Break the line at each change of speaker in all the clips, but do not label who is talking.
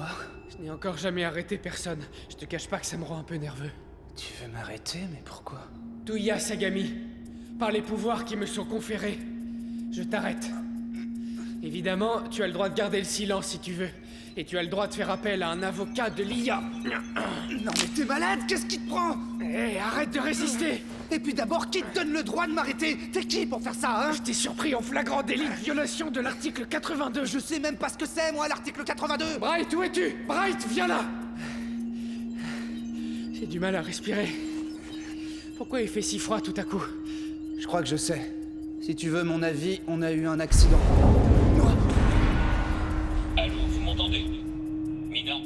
Quoi?
Je n'ai encore jamais arrêté personne. Je te cache pas que ça me rend un peu nerveux.
Tu veux m'arrêter, mais pourquoi?
Touya Sagami, par les pouvoirs qui me sont conférés, je t'arrête. Évidemment, tu as le droit de garder le silence si tu veux. Et tu as le droit de faire appel à un avocat de l'IA.
Non mais t'es malade, qu'est-ce qui te prend?
Hé, arrête de résister!
Et puis d'abord, qui te donne le droit de m'arrêter? T'es qui pour faire ça, hein?
Je t'ai surpris en flagrant délit de violation de l'article 82.
Je sais même pas ce que c'est, moi, l'article 82!
Bright, où es-tu? Bright, viens là! J'ai du mal à respirer. Pourquoi il fait si froid tout à coup?
Je crois que je sais. Si tu veux mon avis, on a eu un accident.
Allô, vous m'entendez? Mina?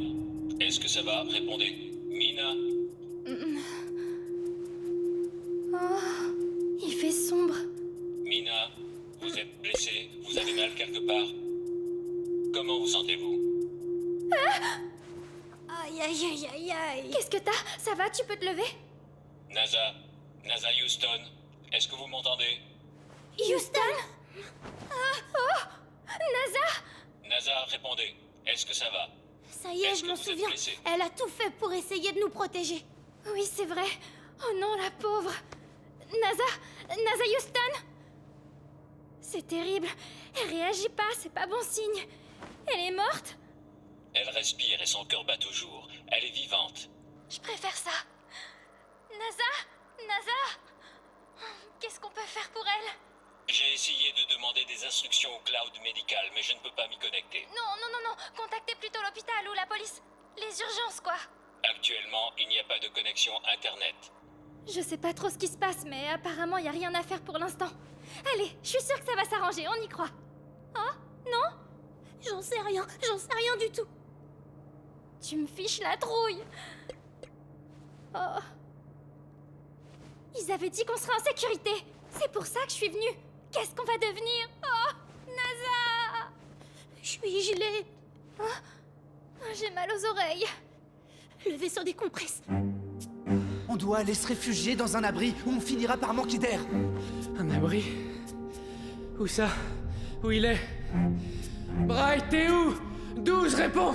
Est-ce que ça va? Répondez. Mina?
Oh, il fait sombre.
Mina? Vous êtes blessée? Vous avez mal quelque part? Comment vous sentez-vous?
Aïe aïe aïe aïe aïe. Qu'est-ce que t'as? Ça va, tu peux te lever?
NASA? NASA Houston? Est-ce que vous m'entendez?
Houston? Oh, NASA?
NASA, répondez. Est-ce que ça va?
Ça y est,
Est-ce
je
que
m'en
vous êtes
souviens.
blessé?
Elle a tout fait pour essayer de nous protéger. Oui, c'est vrai. Oh non, la pauvre. NASA Houston? C'est terrible. Elle réagit pas, c'est pas bon signe. Elle est morte?
Elle respire et son cœur bat toujours. Elle est vivante.
Je préfère ça. NASA? Qu'est-ce qu'on peut faire pour elle?
J'ai essayé de demander des instructions au cloud médical, mais je ne peux pas m'y connecter.
Non. Contactez plutôt l'hôpital ou la police. Les urgences, quoi.
Actuellement, il n'y a pas de connexion Internet.
Je sais pas trop ce qui se passe, mais apparemment, y a rien à faire pour l'instant. Allez, je suis sûre que ça va s'arranger, on y croit. Oh? Non? J'en sais rien du tout. Tu me fiches la trouille. Oh. Ils avaient dit qu'on serait en sécurité. C'est pour ça que je suis venue. Qu'est-ce qu'on va devenir? Oh, NASA! Je suis gelée. Oh, j'ai mal aux oreilles. Le vaisseau décompresse.
On doit aller se réfugier dans un abri où on finira par manquer d'air.
Un abri? Où ça? Où il est? Bright, t'es où? 12, réponds!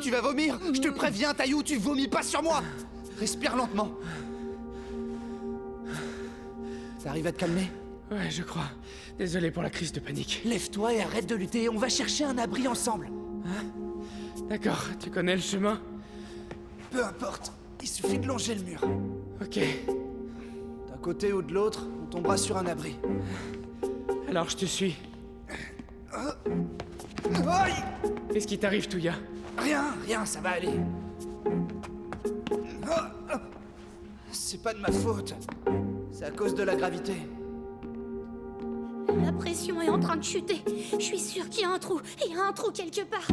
Tu vas vomir, je te préviens, Taillou, tu vomis pas sur moi. Respire lentement. T'arrives à te calmer?
Ouais, je crois. Désolé pour la crise de panique.
Lève-toi et arrête de lutter, on va chercher un abri ensemble.
D'accord, tu connais le chemin?
Peu importe, il suffit de longer le mur.
Ok.
D'un côté ou de l'autre, on tombera sur un abri.
Alors je te suis.
Aïe!
Qu'est-ce qui t'arrive, Touya?
Rien, ça va aller. C'est pas de ma faute. C'est à cause de la gravité.
La pression est en train de chuter. Je suis sûre qu'il y a un trou. Il y a un trou quelque part.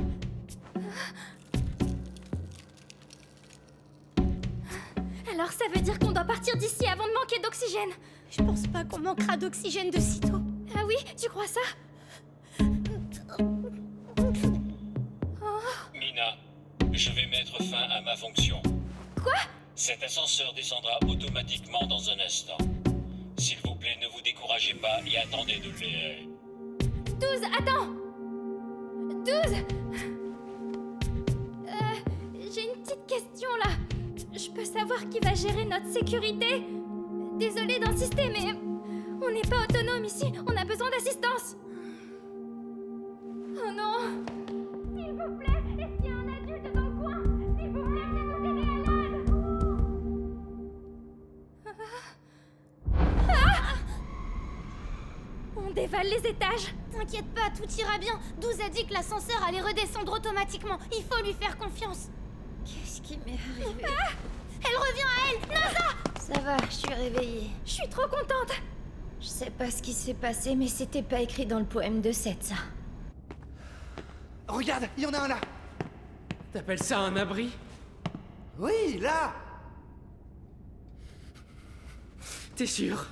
Alors ça veut dire qu'on doit partir d'ici avant de manquer d'oxygène. Je pense pas qu'on manquera d'oxygène de sitôt. Ah oui, tu crois ça?
Mina, je vais mettre fin à ma fonction.
Quoi?
Cet ascenseur descendra automatiquement dans un instant. S'il vous plaît, ne vous découragez pas et attendez de les...
12, attends! 12! J'ai une petite question là. Je peux savoir qui va gérer notre sécurité? Désolée d'insister, mais on n'est pas autonome ici. On a besoin d'assistance. Oh non! S'il vous plaît, est-ce qu'il y a un adulte dans le coin? S'il vous plaît, venez nous aider à l'aide! On dévale les étages. T'inquiète pas, tout ira bien. 12 a dit que l'ascenseur allait redescendre automatiquement. Il faut lui faire confiance.
Qu'est-ce qui m'est arrivé?
Elle revient à elle! NASA!
Ça va, je suis réveillée.
Je suis trop contente!
Je sais pas ce qui s'est passé, mais c'était pas écrit dans le poème de Seth, ça.
Regarde, il y en a un là.
T'appelles ça un abri?
Oui, là.
T'es sûr?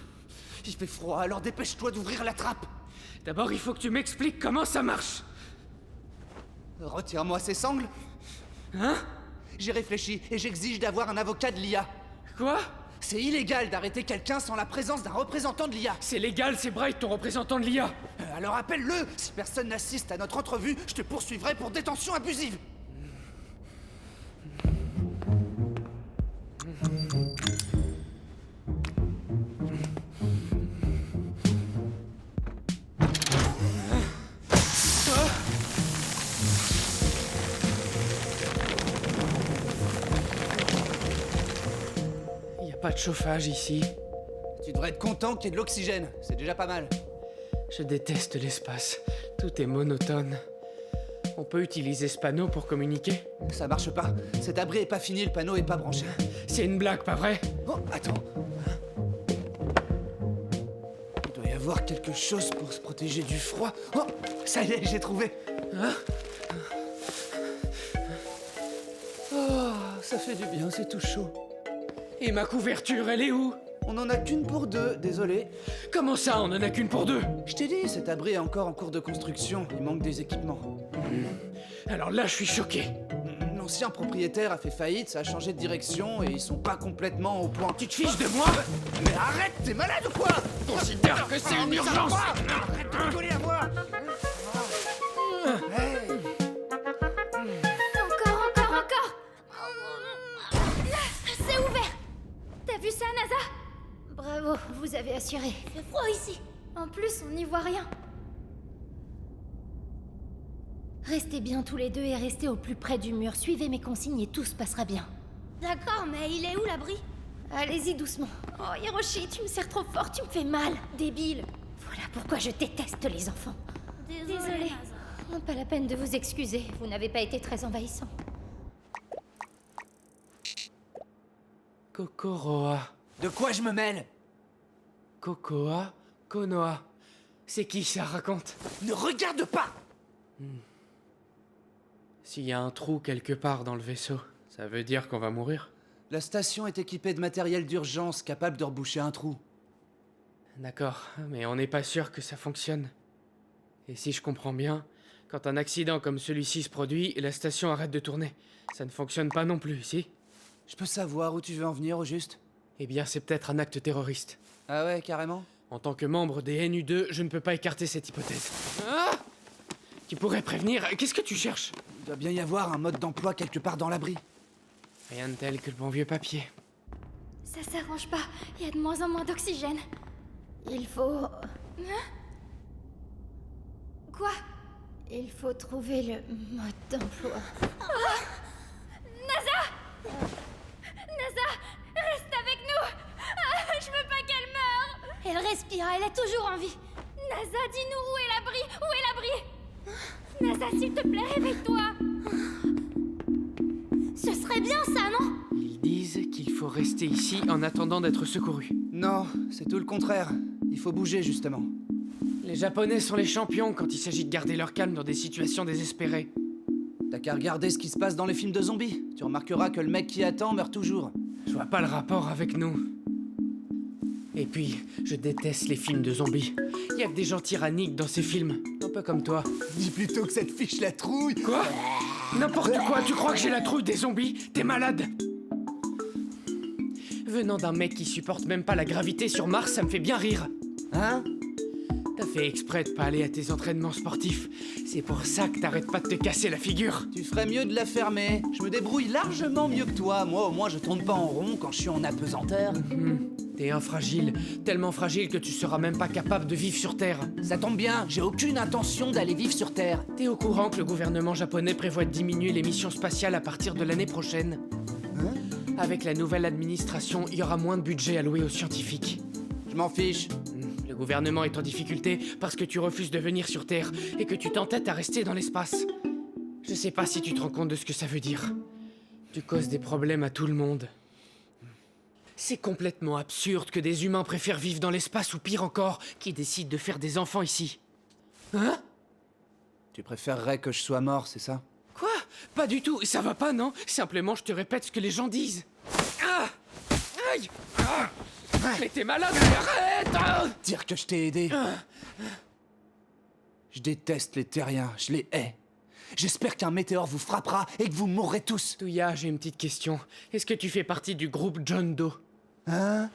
Il fait froid, alors dépêche-toi d'ouvrir la trappe.
D'abord, il faut que tu m'expliques comment ça marche.
Retire-moi ces sangles.
Hein?
J'ai réfléchi et j'exige d'avoir un avocat de l'IA.
Quoi?
C'est illégal d'arrêter quelqu'un sans la présence d'un représentant de l'IA.
C'est légal, c'est Bright, ton représentant de l'IA.
Alors appelle-le! Si personne n'assiste à notre entrevue, je te poursuivrai pour détention abusive!
Y a pas de chauffage ici.
Tu devrais être content qu'il y ait de l'oxygène, c'est déjà pas mal.
Je déteste l'espace. Tout est monotone. On peut utiliser ce panneau pour communiquer?
Ça marche pas. Cet abri est pas fini, le panneau est pas branché.
C'est une blague, pas vrai?
Oh, attends. Il doit y avoir quelque chose pour se protéger du froid. Oh, ça y est, j'ai trouvé.
Hein?
Oh, ça fait du bien, c'est tout chaud.
Et ma couverture, elle est où?
On en a qu'une pour deux, désolé.
Comment ça, on en a qu'une pour deux?
Je t'ai dit, cet abri est encore en cours de construction, il manque des équipements.
Alors là, je suis choqué.
L'ancien propriétaire a fait faillite, ça a changé de direction et ils sont pas complètement au point.
Tu te fiches de moi?
Mais arrête, t'es malade ou quoi?
Considère que c'est une urgence!
Arrête de coller à moi. Hey.
Encore. C'est ouvert. T'as vu ça, NASA?
Bravo, vous avez assuré.
Il fait froid ici. En plus, on n'y voit rien.
Restez bien tous les deux et restez au plus près du mur. Suivez mes consignes et tout se passera bien.
D'accord, mais il est où l'abri?
Allez-y doucement. Oh, Hiroshi, tu me serres trop fort, tu me fais mal. Débile. Voilà pourquoi je déteste les enfants.
Désolée.
Oh, pas la peine de vous excuser, vous n'avez pas été très envahissant.
Kokoroa.
De quoi je me mêle?
Kokoa. Konoha. C'est qui ça, raconte?
Ne regarde pas!
S'il y a un trou quelque part dans le vaisseau, ça veut dire qu'on va mourir?
La station est équipée de matériel d'urgence capable de reboucher un trou.
D'accord, mais on n'est pas sûr que ça fonctionne. Et si je comprends bien, quand un accident comme celui-ci se produit, la station arrête de tourner. Ça ne fonctionne pas non plus, si?
Je peux savoir où tu veux en venir au juste?
Eh bien, c'est peut-être un acte terroriste.
Ah ouais, carrément?
En tant que membre des NU2, je ne peux pas écarter cette hypothèse. Ah! Tu pourrais prévenir. Qu'est-ce que tu cherches?
Il doit bien y avoir un mode d'emploi quelque part dans l'abri.
Rien de tel que le bon vieux papier.
Ça s'arrange pas. Il y a de moins en moins d'oxygène.
Il faut...
Quoi?
Il faut trouver le mode d'emploi.
NASA, reste avec nous. Je veux pas qu'elle meure. Elle respire, elle est toujours en vie. NASA, dis-nous où est l'abri? Où est l'abri? NASA, s'il te plaît, réveille-toi. Ce serait bien ça, non?
Ils disent qu'il faut rester ici en attendant d'être secouru.
Non, c'est tout le contraire. Il faut bouger, justement.
Les Japonais sont les champions quand il s'agit de garder leur calme dans des situations désespérées.
T'as qu'à regarder ce qui se passe dans les films de zombies. Tu remarqueras que le mec qui attend meurt toujours.
Je vois pas le rapport avec nous. Et puis, je déteste les films de zombies. Y a que des gens tyranniques dans ces films, un peu comme toi.
Dis plutôt que cette fiche la trouille.
Quoi? N'importe quoi, tu crois que j'ai la trouille des zombies? T'es malade? Venant d'un mec qui supporte même pas la gravité sur Mars, ça me fait bien rire.
Hein?
T'as fait exprès de pas aller à tes entraînements sportifs. C'est pour ça que t'arrêtes pas de te casser la figure.
Tu ferais mieux de la fermer. Je me débrouille largement mieux que toi. Moi, au moins, je tourne pas en rond quand je suis en apesanteur.
T'es infragile, tellement fragile que tu seras même pas capable de vivre sur Terre.
Ça tombe bien, j'ai aucune intention d'aller vivre sur Terre.
T'es au courant que le gouvernement japonais prévoit de diminuer les missions spatiales à partir de l'année prochaine? Avec la nouvelle administration, il y aura moins de budget alloué aux scientifiques.
Je m'en fiche.
Le gouvernement est en difficulté parce que tu refuses de venir sur Terre et que tu t'entêtes à rester dans l'espace. Je sais pas si tu te rends compte de ce que ça veut dire. Tu causes des problèmes à tout le monde. C'est complètement absurde que des humains préfèrent vivre dans l'espace ou pire encore, qu'ils décident de faire des enfants ici. Hein?
Tu préférerais que je sois mort, c'est ça?
Quoi? Pas du tout, ça va pas, non? Simplement, je te répète ce que les gens disent. Ah! Aïe! Ah! Mais t'es malade, mais arrête! Ah!
Dire que je t'ai aidé. Je déteste les terriens, je les hais. J'espère qu'un météore vous frappera et que vous mourrez tous.
Touya, j'ai une petite question. Est-ce que tu fais partie du groupe John Doe?
Hein?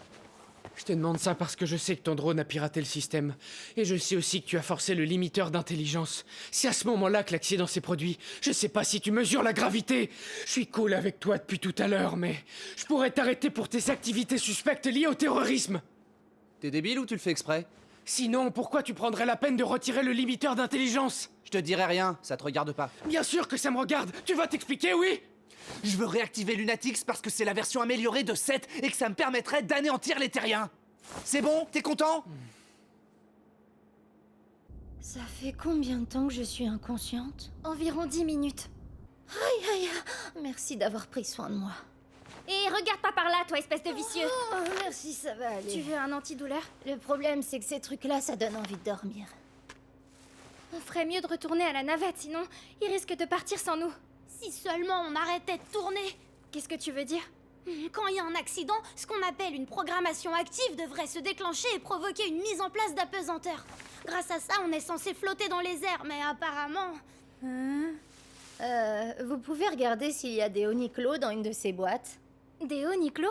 Je te demande ça parce que je sais que ton drone a piraté le système. Et je sais aussi que tu as forcé le limiteur d'intelligence. C'est à ce moment-là que l'accident s'est produit. Je sais pas si tu mesures la gravité. Je suis cool avec toi depuis tout à l'heure, mais je pourrais t'arrêter pour tes activités suspectes liées au terrorisme.
T'es débile ou tu le fais exprès?
Sinon, pourquoi tu prendrais la peine de retirer le limiteur d'intelligence?
Je te dirai rien, ça te regarde pas.
Bien sûr que ça me regarde. Tu vas t'expliquer, oui?
Je veux réactiver Lunatix parce que c'est la version améliorée de 7 et que ça me permettrait d'anéantir les terriens. C'est bon? T'es content?
Ça fait combien de temps que je suis inconsciente?
Environ 10 minutes.
Aïe aïe, merci d'avoir pris soin de moi.
Et regarde pas par là, toi, espèce de vicieux.
Oh, merci, ça va aller.
Tu veux un antidouleur?
Le problème, c'est que ces trucs-là, ça donne envie de dormir.
On ferait mieux de retourner à la navette, sinon il risque de partir sans nous.
Si seulement on arrêtait de tourner.
Qu'est-ce que tu veux dire?
Quand il y a un accident, ce qu'on appelle une programmation active devrait se déclencher et provoquer une mise en place d'apesanteur. Grâce à ça, on est censé flotter dans les airs, mais apparemment...
Vous pouvez regarder s'il y a des Oniclo dans une de ces boîtes?
Des Oniclo?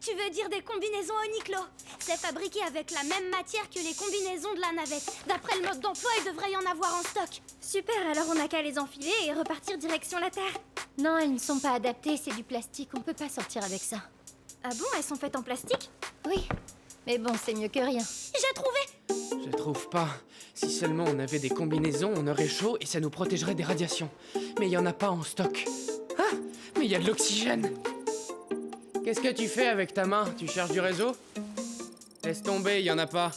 Tu veux dire des combinaisons Oniclo? C'est fabriqué avec la même matière que les combinaisons de la navette. D'après le mode d'emploi, il devrait y en avoir en stock.
Super, alors on n'a qu'à les enfiler et repartir direction la Terre.
Non, elles ne sont pas adaptées, c'est du plastique, on peut pas sortir avec ça.
Ah bon, elles sont faites en plastique?
Oui, mais bon, c'est mieux que rien.
J'ai trouvé!
Je trouve pas. Si seulement on avait des combinaisons, on aurait chaud et ça nous protégerait des radiations. Mais il y en a pas en stock. Ah, mais il y a de l'oxygène. Qu'est-ce que tu fais avec ta main? Tu cherches du réseau? Laisse tomber, il y en a pas.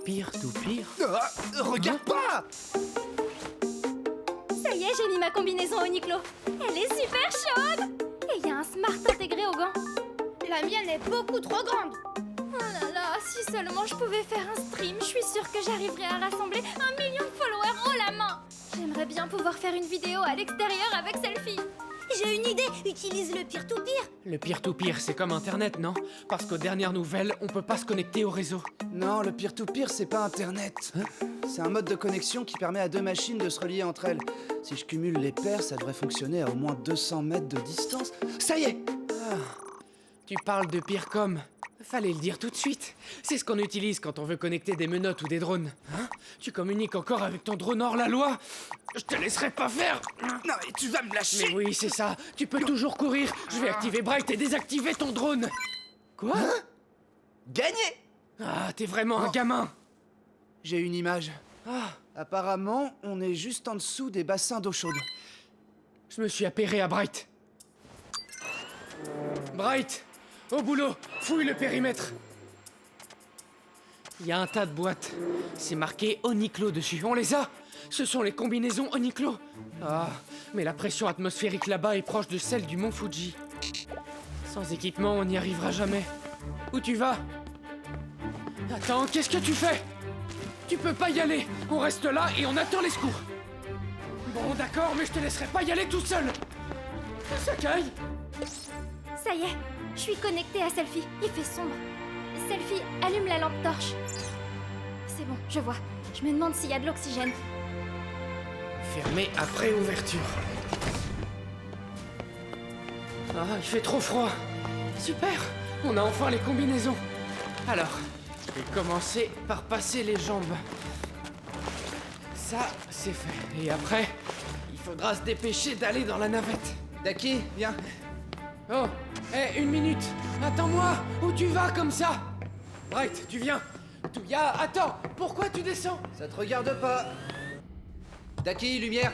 Pire tout pire.
Regarde pas!
Ça y est, j'ai mis ma combinaison Oniclo. Elle est super chaude! Et il y a un smart intégré au gant.
La mienne est beaucoup trop grande.
Oh là là, si seulement je pouvais faire un stream, je suis sûre que j'arriverais à rassembler 1 million de followers haut la main. J'aimerais bien pouvoir faire une vidéo à l'extérieur avec Selfie.
J'ai une idée, utilise le peer-to-peer.
Le pire tout pire, c'est comme Internet, non? Parce qu'aux dernières nouvelles, on peut pas se connecter au réseau.
Non, le peer-to-peer, c'est pas Internet. C'est un mode de connexion qui permet à deux machines de se relier entre elles. Si je cumule les paires, ça devrait fonctionner à au moins 200 mètres de distance. Ça y est!
Tu parles de Peercom. Fallait le dire tout de suite. C'est ce qu'on utilise quand on veut connecter des menottes ou des drones. Hein? Tu communiques encore avec ton drone hors la loi? Je te laisserai pas faire.
Non, mais tu vas me lâcher!
Mais oui, c'est ça. Tu peux toujours courir. Je vais activer Bright et désactiver ton drone. Quoi?
Gagné!
Ah, t'es vraiment un gamin.
J'ai une image.
Ah,
Apparemment, on est juste en dessous des bassins d'eau chaude.
je me suis appairé à Bright. Bright, au boulot. Fouille le périmètre. Il y a un tas de boîtes. C'est marqué Oniclo dessus. On les a. Ce sont les combinaisons Oniclo. Ah, mais la pression atmosphérique là-bas est proche de celle du mont Fuji. Sans équipement, on n'y arrivera jamais. Où tu vas? Attends, qu'est-ce que tu fais? Tu peux pas y aller. On reste là et on attend les secours. Bon, d'accord, mais je te laisserai pas y aller tout seul. Sakai?
Ça y est, je suis connectée à Selfie. Il fait sombre. Selfie, allume la lampe torche. C'est bon, je vois. Je me demande s'il y a de l'oxygène.
Fermé après ouverture. Ah, il fait trop froid. Super, on a enfin les combinaisons. Alors, je vais commencer par passer les jambes. Ça, c'est fait. Et après, il faudra se dépêcher d'aller dans la navette.
Daki, viens.
Oh, hé, une minute. Attends-moi. Où tu vas comme ça? Bright, tu viens. Touya, attends. Pourquoi tu descends?
Ça te regarde pas. Daki, lumière.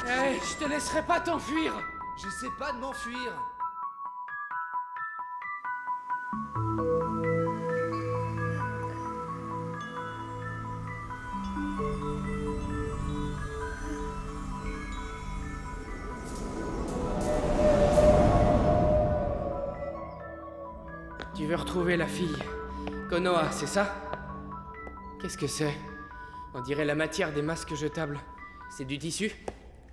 Hé, je te laisserai pas t'enfuir.
J'essaie pas de m'enfuir.
Tu veux retrouver la fille. Konoha, c'est ça? Qu'est-ce que c'est? On dirait la matière des masques jetables. C'est du tissu?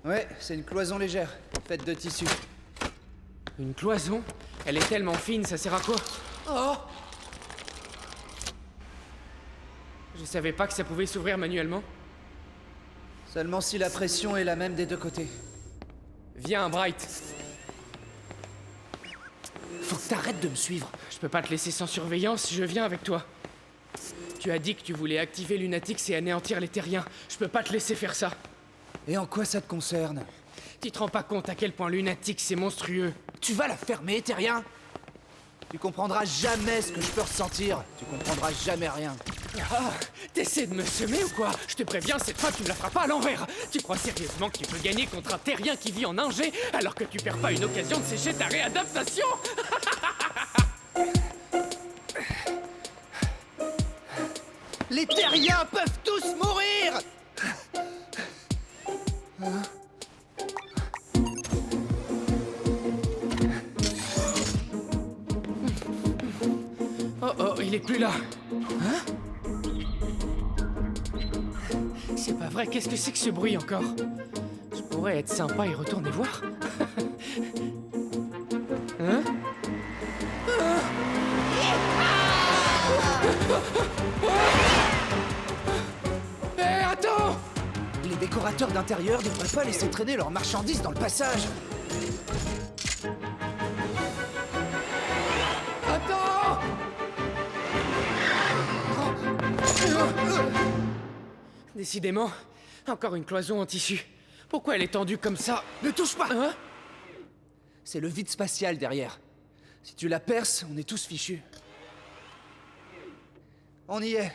Ouais, c'est une cloison légère, faite de tissu.
Une cloison? Elle est tellement fine, ça sert à quoi? Oh! Je savais pas que ça pouvait s'ouvrir manuellement.
Seulement si la pression est la même des deux côtés.
Viens, Bright.
Faut que t'arrêtes de me suivre.
Je peux pas te laisser sans surveillance, je viens avec toi. Tu as dit que tu voulais activer Lunatix et anéantir les terriens. Je peux pas te laisser faire ça.
Et en quoi ça te concerne?
Tu te rends pas compte à quel point Lunatix c'est monstrueux.
Tu vas la fermer, t'es rien? Tu comprendras jamais ce que je peux ressentir. Tu comprendras jamais rien.
Ah, t'essaies de me semer ou quoi? Je te préviens, cette fois tu me la feras pas à l'envers. Tu crois sérieusement que tu peux gagner contre un terrien qui vit en 1G alors que tu perds pas une occasion de sécher ta réadaptation?
Les terriens peuvent tous mourir!
Oh oh, il est plus là. Hein? C'est pas vrai, qu'est-ce que c'est que ce bruit encore? Je pourrais être sympa et retourner voir. Hein? Hé, attends!
Les décorateurs d'intérieur devraient pas laisser traîner leurs marchandises dans le passage.
Attends! Décidément, encore une cloison en tissu. Pourquoi elle est tendue comme ça?
Ne touche pas!
Hein?
C'est le vide spatial derrière. Si tu la perces, on est tous fichus. On y est.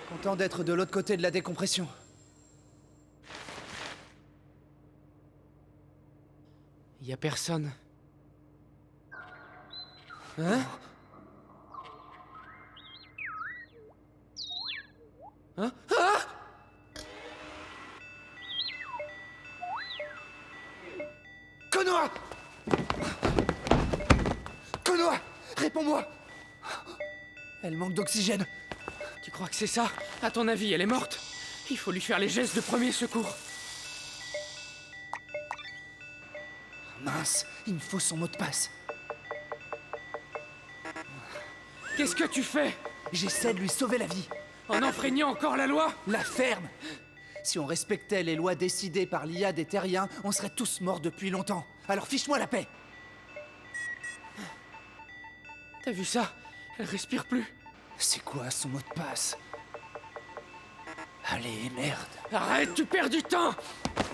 Content d'être de l'autre côté de la décompression.
Y a personne. Hein? Hein? Ah!
Konoha! Konoha! Réponds-moi! Elle manque d'oxygène.
Tu crois que c'est ça? À ton avis, elle est morte? Il faut lui faire les gestes de premier secours.
Mince, il me faut son mot de passe.
Qu'est-ce que tu fais?
J'essaie de lui sauver la vie.
En enfreignant encore la loi?
La ferme! Si on respectait les lois décidées par l'IA des terriens, on serait tous morts depuis longtemps. Alors fiche-moi la paix!
T'as vu ça? Elle respire plus.
C'est quoi son mot de passe? Allez, merde.
Arrête, tu perds du temps!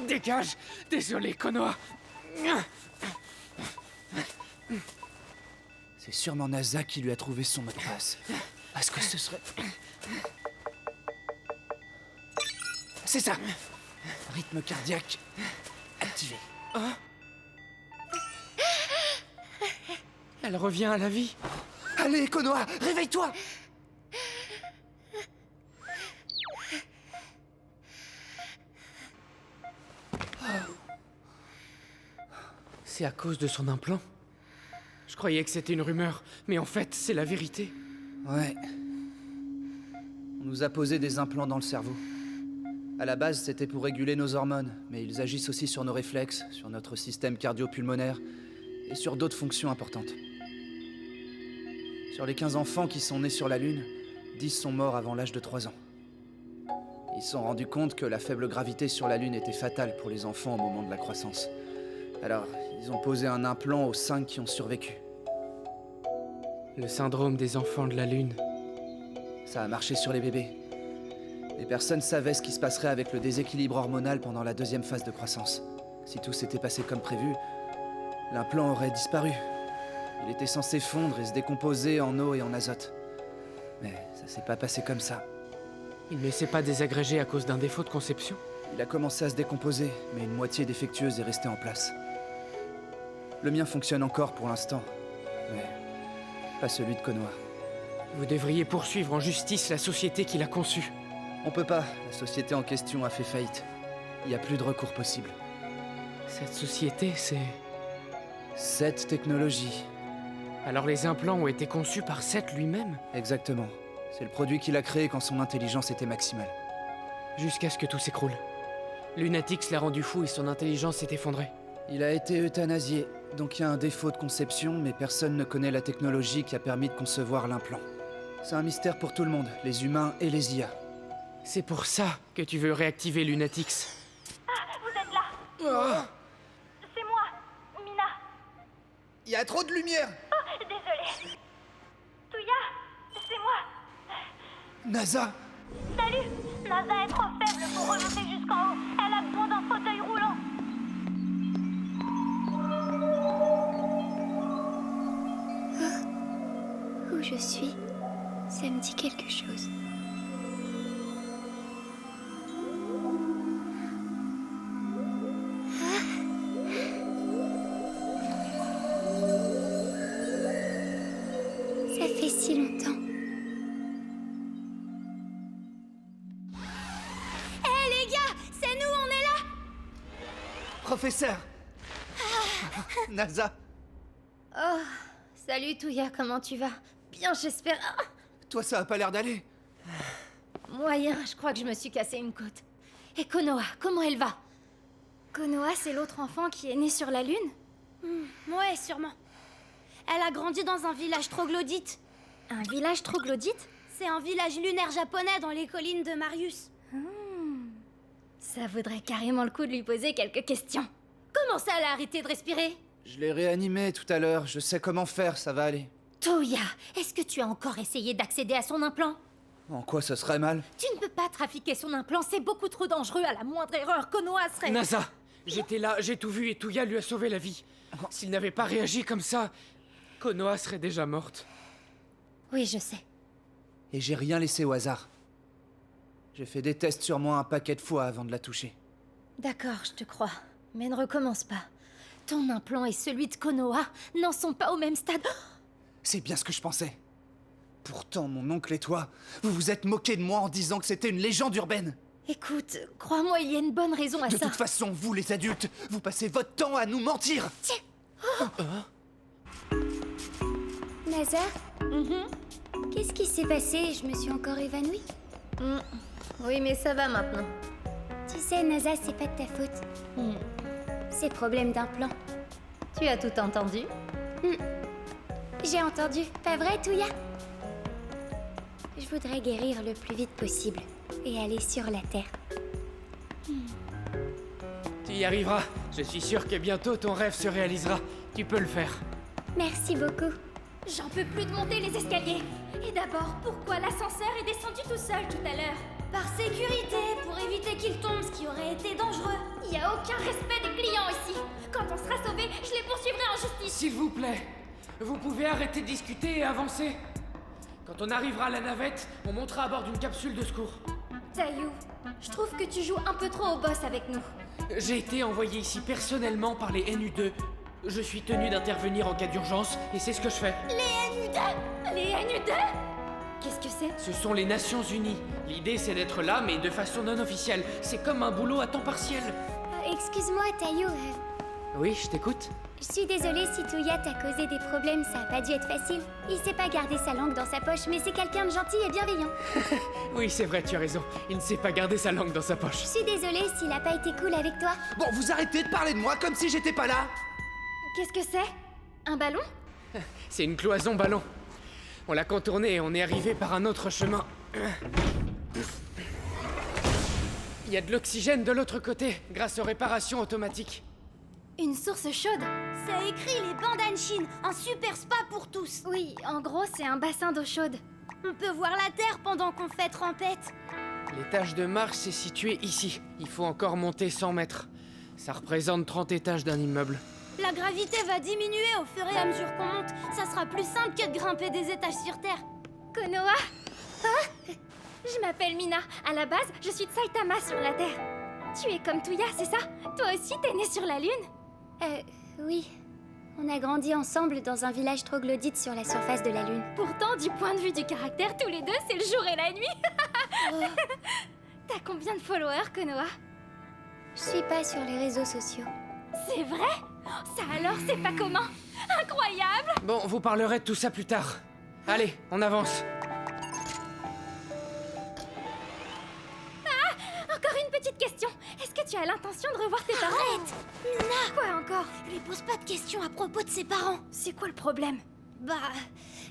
Dégage! Désolé, Konoha.
C'est sûrement NASA qui lui a trouvé son mot de passe. Est-ce que ce serait... C'est ça! Rythme cardiaque activé.
Elle revient à la vie.
Allez, Konoha, réveille-toi!
C'est à cause de son implant? Je croyais que c'était une rumeur, mais en fait, c'est la vérité.
Ouais. On nous a posé des implants dans le cerveau. À la base, c'était pour réguler nos hormones, mais ils agissent aussi sur nos réflexes, sur notre système cardio-pulmonaire et sur d'autres fonctions importantes. Sur les 15 enfants qui sont nés sur la Lune, 10 sont morts avant l'âge de 3 ans. Ils se sont rendus compte que la faible gravité sur la Lune était fatale pour les enfants au moment de la croissance. Alors, ils ont posé un implant aux 5 qui ont survécu.
Le syndrome des enfants de la Lune.
Ça a marché sur les bébés. Et personne savait ce qui se passerait avec le déséquilibre hormonal pendant la deuxième phase de croissance. Si tout s'était passé comme prévu, l'implant aurait disparu. Il était censé fondre et se décomposer en eau et en azote. Mais ça s'est pas passé comme ça.
Il ne s'est pas désagrégé à cause d'un défaut de conception?
Il a commencé à se décomposer, mais une moitié défectueuse est restée en place. Le mien fonctionne encore pour l'instant, mais pas celui de Konoha.
Vous devriez poursuivre en justice la société qui l'a conçu.
On peut pas, la société en question a fait faillite. Il n'y a plus de recours possible.
Cette société, c'est...
Cette technologie.
Alors les implants ont été conçus par Seth lui-même?
Exactement. C'est le produit qu'il a créé quand son intelligence était maximale.
Jusqu'à ce que tout s'écroule. Lunatix l'a rendu fou et son intelligence s'est effondrée.
Il a été euthanasié, donc il y a un défaut de conception, mais personne ne connaît la technologie qui a permis de concevoir l'implant. C'est un mystère pour tout le monde, les humains et les IA.
C'est pour ça que tu veux réactiver Lunatix.
Vous êtes là.
Oh,
C'est moi, Mina.
Il y a trop de lumière.
Oh, désolée. Touya, c'est moi.
NASA.
Salut. NASA est trop faible pour remonter jusqu'en haut. Elle a besoin d'un fauteuil roulant.
Où je suis, ça me dit quelque chose. Ça fait si longtemps.
Hé les gars, c'est nous, on est là.
Professeur. NASA.
Oh, salut Touya, comment tu vas? Bien, j'espère. Ah,
Toi, ça a pas l'air d'aller.
moyen, je crois que je me suis cassé une côte. Et Konoha, comment elle va?
Konoha, c'est l'autre enfant qui est né sur la Lune?
Ouais, sûrement. Elle a grandi dans un village troglodyte.
Un village troglodyte?
C'est un village lunaire japonais dans les collines de Marius.
Ça vaudrait carrément le coup de lui poser quelques questions.
Comment ça, elle a arrêté de respirer?
Je l'ai réanimé tout à l'heure. Je sais comment faire, ça va aller.
Touya, est-ce que tu as encore essayé d'accéder à son implant?
En quoi ce serait mal?
Tu ne peux pas trafiquer son implant, c'est beaucoup trop dangereux. À la moindre erreur, Konoha serait...
NASA, j'étais là, j'ai tout vu et Touya lui a sauvé la vie. S'il n'avait pas réagi comme ça, Konoha serait déjà morte.
Oui, je sais.
Et j'ai rien laissé au hasard. J'ai fait des tests sur moi un paquet de fois avant de la toucher.
D'accord, je te crois. Mais ne recommence pas. Ton implant et celui de Konoha n'en sont pas au même stade.
C'est bien ce que je pensais. Pourtant, mon oncle et toi, vous vous êtes moqués de moi en disant que c'était une légende urbaine.
Écoute, crois-moi, il y a une bonne raison à
De
ça.
toute façon, vous les adultes, vous passez votre temps à nous mentir.
NASA, qu'est-ce qui s'est passé? Je me suis encore évanouie. Oui, mais ça va maintenant. Tu sais, NASA, c'est pas de ta faute. C'est problème d'implant. Tu as tout entendu? J'ai entendu. Pas vrai, Touya? Je voudrais guérir le plus vite possible et aller sur la Terre.
Tu y arriveras. Je suis sûr que bientôt ton rêve se réalisera. Tu peux le faire.
Merci beaucoup.
J'en peux plus de monter les escaliers. Et d'abord, pourquoi l'ascenseur est descendu tout seul tout à l'heure?
Par sécurité, pour éviter qu'il tombe, ce qui aurait été dangereux.
Il y a aucun respect des clients ici. Quand on sera sauvé, je les poursuivrai en justice.
S'il vous plaît, vous pouvez arrêter de discuter et avancer. Quand on arrivera à la navette, on montera à bord d'une capsule de secours.
Tayu, je trouve que tu joues un peu trop au boss avec nous.
J'ai été envoyé ici personnellement par les NU2. Je suis tenu d'intervenir en cas d'urgence et c'est ce que je fais.
Les NU2? Qu'est-ce que c'est?
Ce sont les Nations Unies. L'idée c'est d'être là mais de façon non officielle. C'est comme un boulot à temps partiel.
Excuse-moi, Tayo.
Oui, je t'écoute.
Je suis désolée si Touya t'a causé des problèmes, ça a pas dû être facile. Il sait pas garder sa langue dans sa poche, mais c'est quelqu'un de gentil et bienveillant.
Oui, c'est vrai, tu as raison. Il ne sait pas garder sa langue dans sa poche.
Je suis désolée s'il a pas été cool avec toi.
Bon, vous arrêtez de parler de moi comme si j'étais pas là.
Qu'est-ce que c'est? Un ballon?
C'est une cloison ballon. On l'a contournée et on est arrivé par un autre chemin. Il y a de l'oxygène de l'autre côté, grâce aux réparations automatiques.
Une source chaude?
C'est écrit les Bandanshin, un super spa pour tous.
Oui, en gros, c'est un bassin d'eau chaude.
On peut voir la Terre pendant qu'on fait trempette.
L'étage de Mars est situé ici. Il faut encore monter 100 mètres. Ça représente 30 étages d'un immeuble.
La gravité va diminuer au fur et à mesure qu'on monte. Ça sera plus simple que de grimper des étages sur Terre.
Konoha? Ah, je m'appelle Mina. À la base, je suis de Saitama sur la Terre. Tu es comme Touya, c'est ça? Toi aussi, t'es née sur la Lune?
Oui. On a grandi ensemble dans un village troglodyte sur la surface de la Lune.
Pourtant, du point de vue du caractère, tous les deux, c'est le jour et la nuit. T'as combien de followers, Konoha?
Je suis pas sur les réseaux sociaux.
C'est vrai? Ça alors, c'est pas commun. Incroyable!
Bon, vous parlerez de tout ça plus tard. Allez, on avance.
Encore une petite question. Est-ce que tu as l'intention de revoir tes parents?
Mina!
Quoi encore?
Lui pose pas de questions à propos de ses parents.
C'est quoi le problème?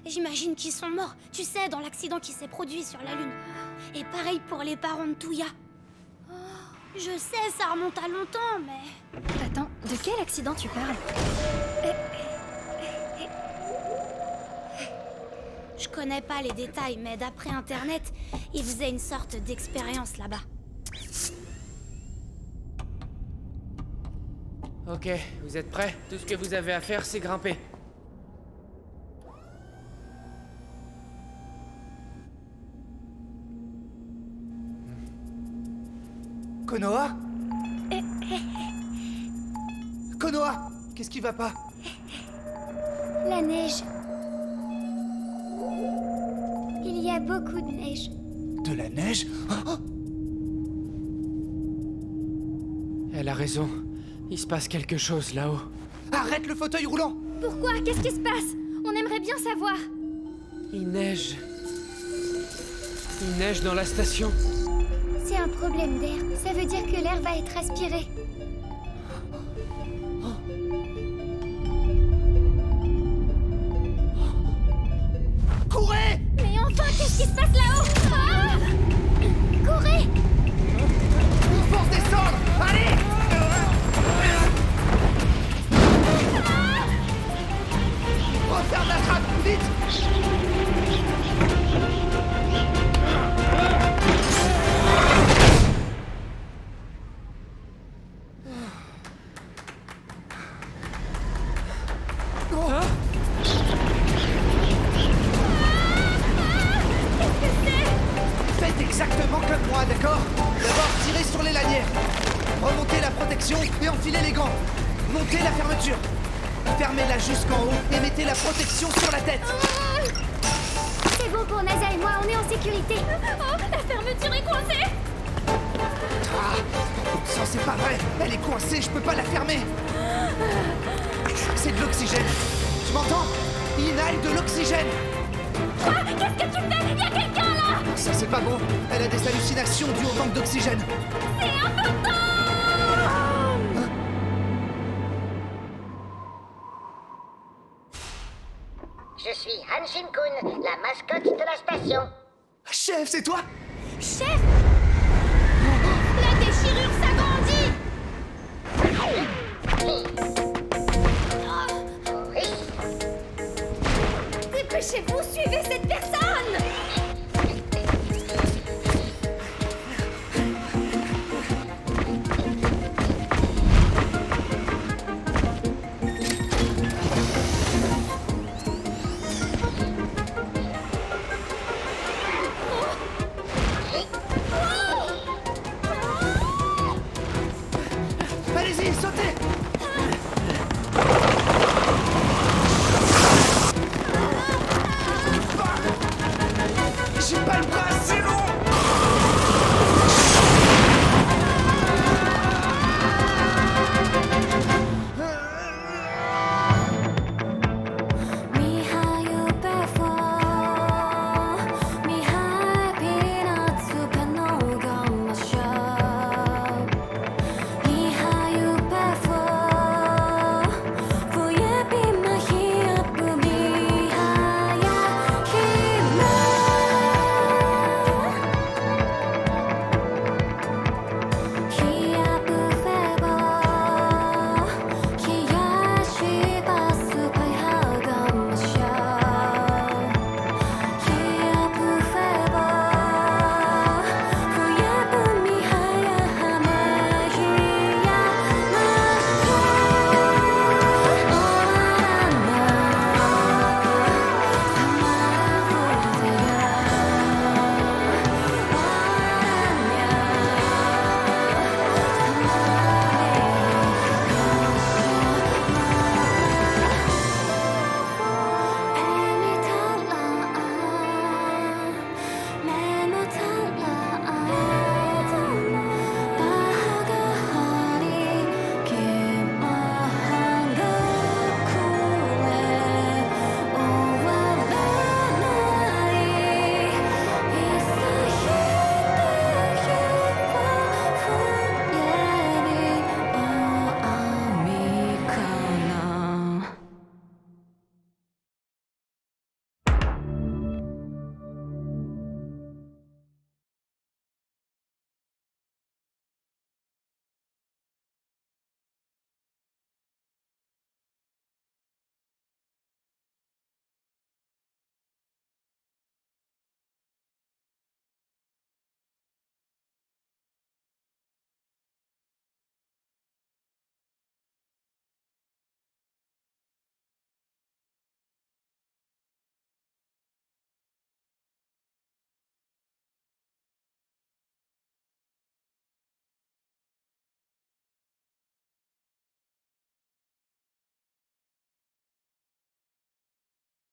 J'imagine qu'ils sont morts, tu sais, dans l'accident qui s'est produit sur la Lune. Et pareil pour les parents de Touya. Je sais, ça remonte à longtemps, mais...
Attends, de quel accident tu parles?
Je connais pas les détails, mais d'après Internet, ils faisaient une sorte d'expérience là-bas.
Ok, vous êtes prêts? Tout ce que vous avez à faire, c'est grimper.
Konoha? Konoha! Qu'est-ce qui va pas?
La neige. Il y a beaucoup de neige.
De la neige? Oh,
Elle a raison. Il se passe quelque chose là-haut.
arrête le fauteuil roulant!
Pourquoi? Qu'est-ce qui se passe? On aimerait bien savoir.
Il neige. Il neige dans la station.
C'est un problème d'air. Ça veut dire que l'air va être aspiré.
Courez!
Mais enfin, qu'est-ce qui se passe là-haut? Ah!
Courez!
Il faut descendre! Allez! Referme la trappe, vite! Faites exactement comme moi, d'accord? D'abord, tirez sur les lanières. Remontez la protection et enfilez les gants. Montez la fermeture. Fermez-la jusqu'en haut et mettez la protection sur la tête.
C'est bon pour Nasa et moi, on est en sécurité.
Oh, la fermeture est coincée!
Ah, ça c'est pas vrai. Elle est coincée, je peux pas la fermer. C'est de l'oxygène. Tu m'entends? Il inhale de l'oxygène.
Quoi? Qu'est-ce que tu fais? Il y a quelqu'un là!
Ça c'est pas bon. Elle a des hallucinations dues au manque d'oxygène.
C'est important!
Je suis Han Shin-kun, la mascotte de la station.
Chef, c'est toi?
Chef! La déchirure s'agrandit!
Oui,
Dépêchez-vous, suivez cette personne!